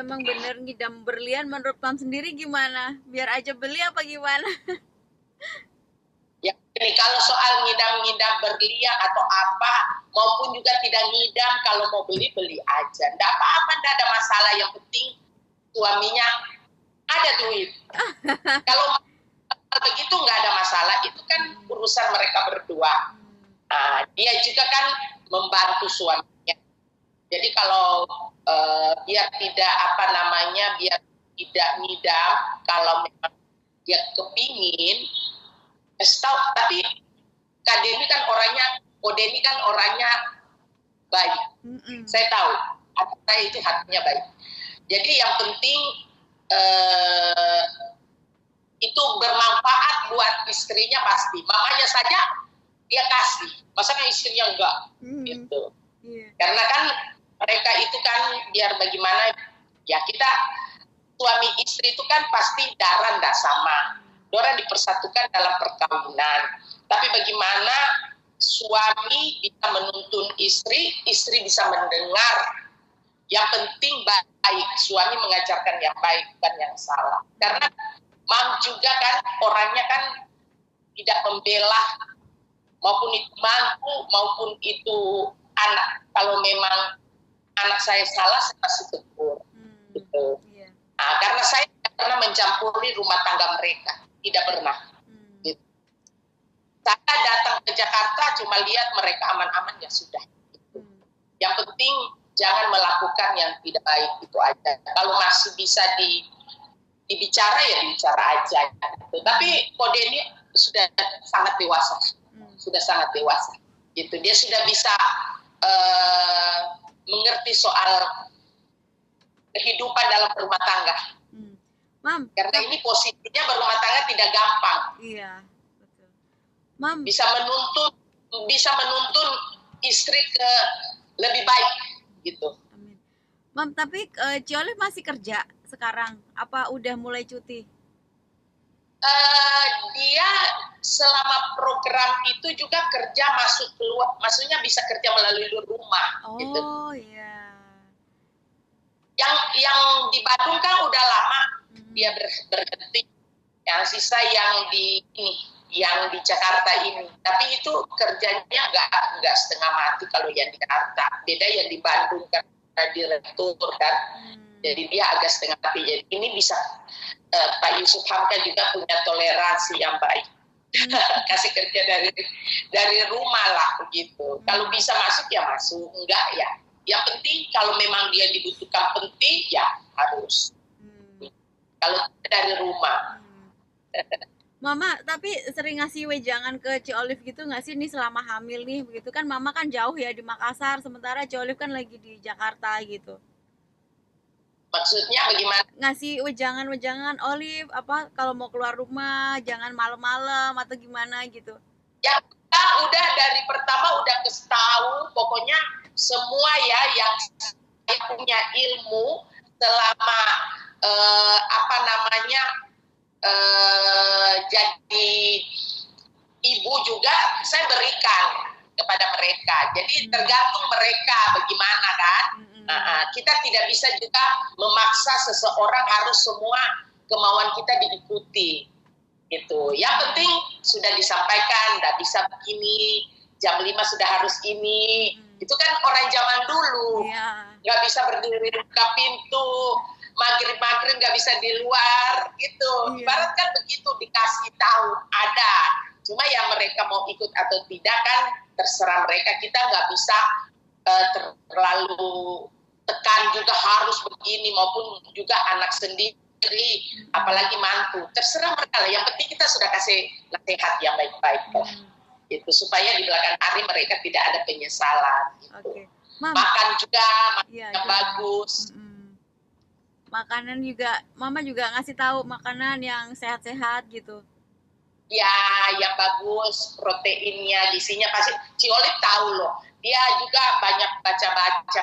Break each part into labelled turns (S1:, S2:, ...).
S1: emang bener ngidam berlian, menurut Mam sendiri gimana? Biar aja beli apa gimana?
S2: Ya, ini kalau soal ngidam-ngidam berlian atau apa, maupun juga tidak ngidam, kalau mau beli aja. Nggak apa-apa, nggak ada masalah. Yang penting suaminya ada duit. Kalau begitu nggak ada masalah, itu kan urusan mereka berdua. Nah, dia juga kan membantu suaminya. Jadi kalau biar tidak biar tidak ngidam, kalau memang dia kepingin, tapi Kak Deni kan orangnya baik. Saya tahu, saya itu hatinya baik. Jadi yang penting itu bermanfaat buat istrinya pasti. Mamanya saja dia kasih, masa istrinya enggak, gitu. Karena kan mereka itu kan biar bagaimana, ya kita suami istri itu kan pasti darah enggak sama. Orang dipersatukan dalam perkawinan. Tapi bagaimana suami bisa menuntun istri, istri bisa mendengar. Yang penting baik, suami mengajarkan yang baik, bukan yang salah. Karena Mam juga kan orangnya kan tidak membela, maupun itu mantu, maupun itu anak. Kalau memang anak saya salah, saya pasti tegur. Gitu. Nah, karena saya tidak pernah mencampuri rumah tangga mereka. Tidak pernah. Gitu. Saya datang ke Jakarta cuma lihat mereka aman-aman, ya sudah. Gitu. Yang penting jangan melakukan yang tidak baik, itu aja. Kalau masih bisa dibicara, ya dibicara aja. Gitu. Tapi Kode ini sudah sangat dewasa. Sudah sangat dewasa. Gitu. Dia sudah bisa mengerti soal kehidupan dalam rumah tangga.
S1: Mam,
S2: karena ini posisinya berumah tangga tidak gampang.
S1: Iya, betul. Mam,
S2: bisa menuntun istri ke lebih baik, gitu.
S1: Amin. Mam, tapi Ci Olive masih kerja sekarang? Apa udah mulai cuti?
S2: Dia selama program itu juga kerja masuk keluar, maksudnya bisa kerja melalui rumah.
S1: Oh,
S2: gitu.
S1: Iya.
S2: Yang di Bandung kan udah lama dia berhenti. Yang sisa yang di Jakarta ini. Tapi itu kerjanya nggak setengah mati kalau yang di Jakarta. Beda yang di Bandung kan direktur kan. Jadi dia agak setengah mati. Jadi ini bisa Pak Yusuf Hamka juga punya toleransi yang baik. Kasih kerja dari rumah lah begitu. Kalau bisa masuk ya masuk, enggak ya. Yang penting kalau memang dia dibutuhkan penting ya harus. Kalau dari rumah.
S1: Mama, tapi sering ngasih wejangan ke Ci Olive gitu nggak sih nih selama hamil nih? Begitu kan Mama kan jauh ya di Makassar, sementara Ci Olive kan lagi di Jakarta gitu.
S2: Maksudnya bagaimana?
S1: Ngasih wejangan Olive apa kalau mau keluar rumah jangan malam-malam atau gimana gitu.
S2: Ya udah dari pertama udah kasih tahu, pokoknya semua ya yang saya punya ilmu selama jadi ibu juga saya berikan kepada mereka. Jadi tergantung mereka bagaimana kan. Kita tidak bisa juga memaksa seseorang harus semua kemauan kita diikuti. Gitu. Yang penting sudah disampaikan, nggak bisa begini, jam 5 sudah harus ini. Itu kan orang zaman dulu. Nggak bisa berdiri buka pintu, maghrib nggak bisa di luar gitu. Ibarat kan begitu, dikasih tahu ada. Cuma yang mereka mau ikut atau tidak kan terserah mereka. Kita nggak bisa terlalu tekan juga harus begini, maupun juga anak sendiri, apalagi mantu. Terserah mereka lah. Yang penting kita sudah kasih nasihat yang baik-baik itu supaya di belakang hari mereka tidak ada penyesalan. Gitu. Makan juga yang bagus.
S1: Makanan juga, Mama juga ngasih tahu makanan yang sehat-sehat gitu.
S2: Ya, yang bagus, proteinnya, gizinya pasti. Ci Olive tahu loh. Dia juga banyak baca-baca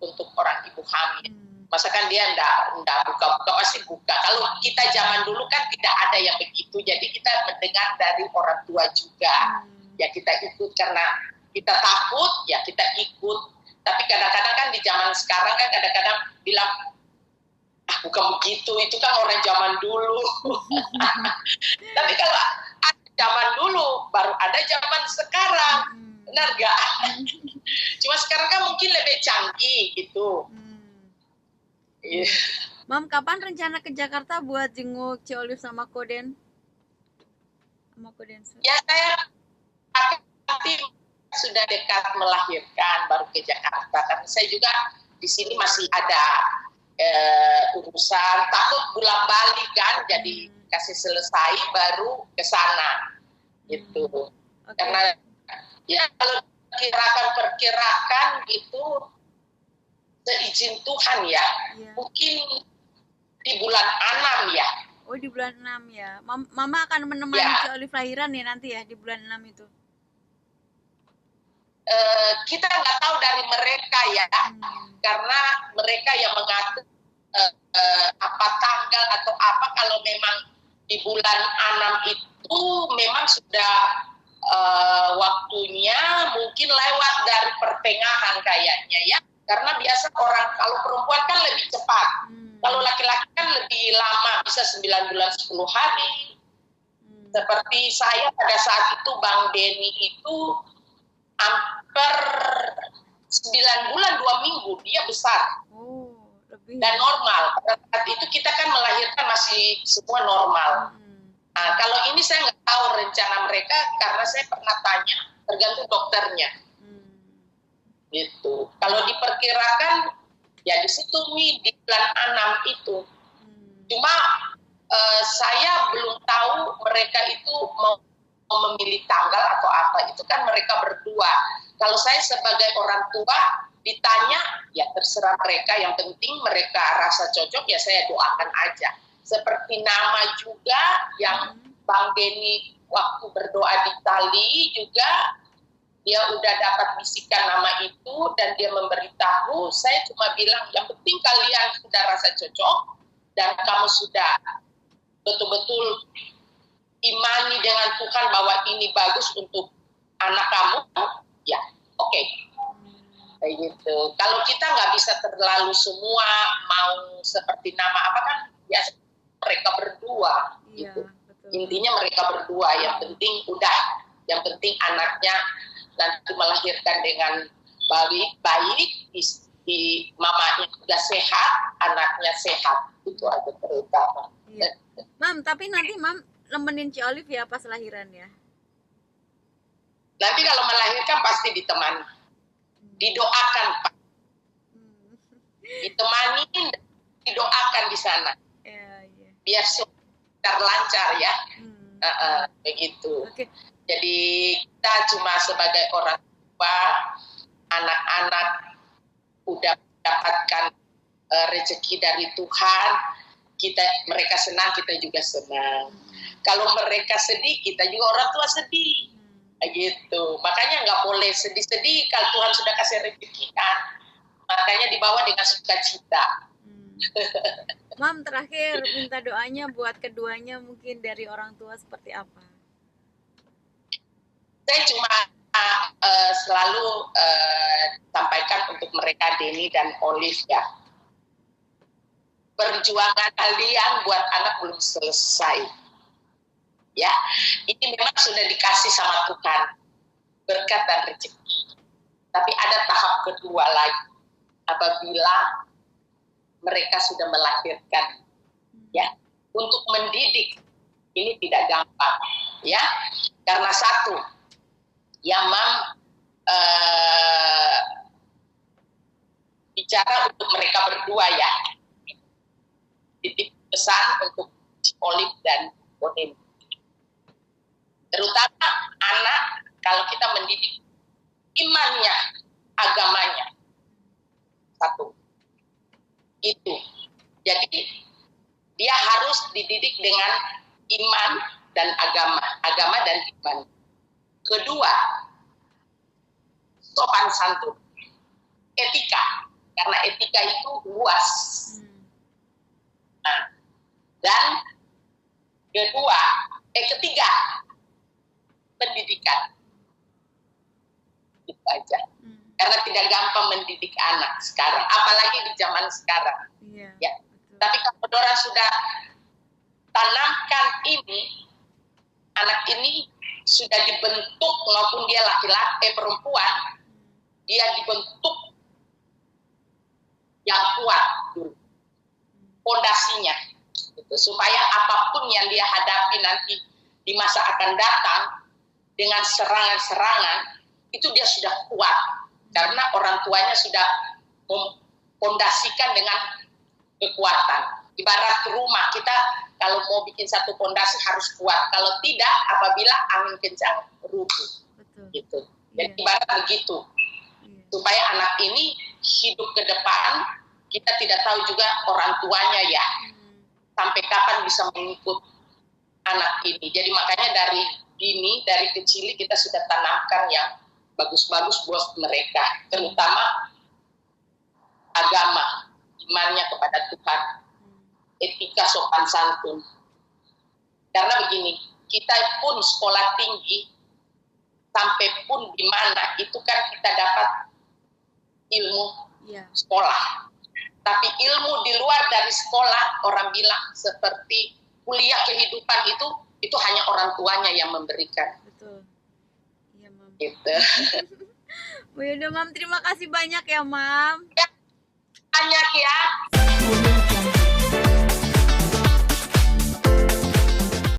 S2: untuk orang ibu hamil. Masakan dia enggak buka-buka, pasti buka. Kalau kita zaman dulu kan tidak ada yang begitu. Jadi kita mendengar dari orang tua juga. Ya kita ikut karena kita takut, ya kita ikut. Tapi kadang-kadang kan di zaman sekarang kan kadang-kadang bilang bukan begitu, itu kan orang zaman dulu. Tapi kalau ada zaman dulu, baru ada zaman sekarang. Benar gak? Cuma sekarang kan mungkin lebih canggih gitu.
S1: Mam, kapan rencana ke Jakarta buat jenguk Ci Olive sama Koden?
S2: Ya, saya nanti sudah dekat melahirkan baru ke Jakarta. Karena saya juga di sini masih ada urusan, takut pulang balik kan, jadi kasih selesai baru ke sana gitu. Karena ya kalau perkirakan gitu seizin Tuhan ya, mungkin di bulan 6 ya.
S1: Oh, di bulan 6 ya. Mama akan menemani Ci Olive lahiran ya nanti ya di bulan 6 itu.
S2: Kita nggak tahu dari mereka ya, karena mereka yang mengatur apa tanggal atau apa. Kalau memang di bulan 6 itu memang sudah waktunya mungkin lewat dari pertengahan kayaknya ya, karena biasa orang kalau perempuan kan lebih cepat, kalau laki-laki kan lebih lama, bisa 9 bulan 10 hari. Seperti saya pada saat itu Bang Denny itu hampir 9 bulan 2 minggu dia besar. Dan normal. Pada saat itu kita kan melahirkan masih semua normal. Nah, kalau ini saya nggak tahu rencana mereka karena saya pernah tanya, tergantung dokternya. Gitu. Kalau diperkirakan ya di situ di bulan 6 itu. Cuma saya belum tahu mereka itu mau memilih tanggal atau apa. Itu kan mereka berdua. Kalau saya sebagai orang tua ditanya, ya terserah mereka. Yang penting mereka rasa cocok, ya saya doakan aja. Seperti nama juga yang Bang Denny waktu berdoa di Tali juga, dia udah dapat bisikan nama itu dan dia memberitahu. Saya cuma bilang, yang penting kalian sudah rasa cocok dan kamu sudah betul-betul imani dengan Tuhan bahwa ini bagus untuk anak kamu, ya oke. Kayak gitu. Kalau kita nggak bisa terlalu semua mau seperti nama apa kan, ya mereka berdua. Gitu. Intinya mereka berdua. Yang penting yang penting anaknya nanti melahirkan dengan baik, mamanya sudah sehat, anaknya sehat. Itu aja terutama.
S1: Iya. Mam, tapi nanti Mam nemenin Ci Olive ya pas lahiran ya?
S2: Nanti kalau melahirkan pasti ditemani. Didoakan Pak. Ditemani dan didoakan di sana. Biar sebentar lancar ya. Begitu. Jadi kita cuma sebagai orang tua, anak-anak udah mendapatkan rezeki dari Tuhan, mereka senang, kita juga senang. Kalau mereka sedih, kita juga orang tua sedih. Gitu. Makanya nggak boleh sedih-sedih kalau Tuhan sudah kasih rezeki kan. Makanya dibawa dengan sukacita.
S1: Mam, terakhir minta doanya buat keduanya mungkin dari orang tua seperti apa?
S2: Saya cuma selalu sampaikan untuk mereka Denny dan Olive ya. Perjuangan kalian buat anak belum selesai. Ya, ini memang sudah dikasih sama Tuhan berkat dan rezeki. Tapi ada tahap kedua lagi apabila mereka sudah melahirkan. Ya, untuk mendidik ini tidak gampang. Ya, karena satu, yang bicara untuk mereka berdua ya. Titip pesan untuk Olive dan Koden. Terutama anak, kalau kita mendidik imannya, agamanya. Satu. Itu. Jadi, dia harus dididik dengan iman dan agama dan iman. Kedua, sopan santun. Etika. Karena etika itu luas. Nah, dan ketiga, pendidikan. Itu aja. Karena tidak gampang mendidik anak sekarang, apalagi di zaman sekarang.
S1: Iya,
S2: ya.
S1: betul.
S2: Tapi kalau orang sudah tanamkan ini, anak ini sudah dibentuk maupun dia laki-laki perempuan, dia dibentuk yang kuat dulu, fondasinya, gitu. Supaya apapun yang dia hadapi nanti di masa akan datang dengan serangan-serangan itu dia sudah kuat karena orang tuanya sudah memfondasikan dengan kekuatan. Ibarat rumah kita kalau mau bikin satu fondasi harus kuat, kalau tidak apabila angin kencang rubuh. Betul. Gitu. Jadi ibarat begitu. Supaya anak ini hidup ke depan, kita tidak tahu juga orang tuanya ya, sampai kapan bisa mengikut anak ini. Jadi makanya dari dini, dari kecil kita sudah tanamkan yang bagus-bagus buat mereka, terutama agama, imannya kepada Tuhan, etika sopan santun. Karena begini, kita pun sekolah tinggi, sampai pun di mana itu kan kita dapat ilmu sekolah. Tapi ilmu di luar dari sekolah, orang bilang seperti kuliah kehidupan itu hanya orang tuanya yang memberikan.
S1: Betul. Iya, Mam.
S2: Gitu.
S1: Bu Yuda, Mam, terima kasih banyak ya, Mam.
S2: Ya, banyak ya.